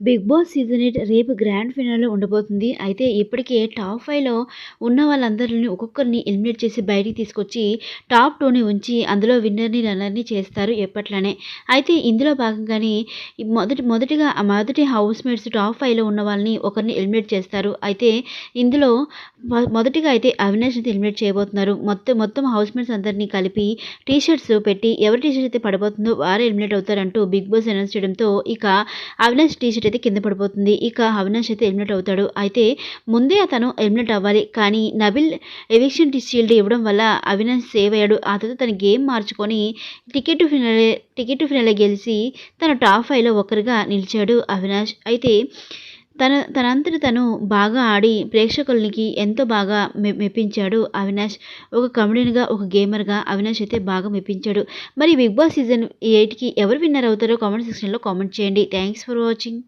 Big boss season 8 రేపు grand finale ఉండబోతుంది. అయితే ఇప్పటికే టాప్ 5లో ఉన్న వాళ్ళందరిని ఒక్కొక్కరిని ఎలిమినేట్ చేసి బయటికి తీసుకొచ్చి టాప్ 2ని ఉంచి అందులో విన్నర్‌ని, రన్నర్‌ని చేస్తారు ఎప్పట్లానే. అయితే ఇందులో భాగంగానే మొదటిగా ఆ మొదటి హౌస్‌మేట్స్ టాప్ 5లో ఉన్న వాళ్ళని ఒకరిని ఎలిమినేట్ చేస్తారు. అయితే ఇందులో మొదటిగా అయితే అవినాష్ అయితే ఎలిమినేట్ చేయబోతున్నారు. మొత్తం హౌస్‌మేట్స్ అందరిని కలిపి టీ షర్ట్స్ పెట్టి ఎవరి టీ షర్ట్ అయితే పడబోతుందో వారే ఎలిమినేట్ అవుతారంటూ బిగ్ బాస్ అనౌన్స్ చేయడంతో ఇక అవినాష్ టీ షర్ట్ అయితే కింద పడిపోతుంది. ఇక అవినాష్ అయితే ఎలిమినేట్ అవుతాడు. అయితే ముందే అతను ఎలిమినేట్ అవ్వాలి. కానీ నబిల్ ఎవిక్షన్ షీల్డ్ ఇవ్వడం వల్ల అవినాష్ సేవ్ అయ్యాడు. ఆ తర్వాత తన గేమ్ మార్చుకొని టికెట్ టు ఫినాలే గెలిచి తను టాప్ 5లో ఒకరిగా నిలిచాడు అవినాష్. అయితే తనంతట తను బాగా ఆడి ప్రేక్షకులకి ఎంతో బాగా మెప్పించాడు అవినాష్. ఒక కమెడియన్‌గా, ఒక గేమర్‌గా అవినాష్ అయితే బాగా మెప్పించాడు. మరి బిగ్ బాస్ సీజన్ 8కి ఎవరు విన్నర్ అవుతారో కామెంట్ సెక్షన్‌లో కామెంట్ చేయండి. Thanks for watching.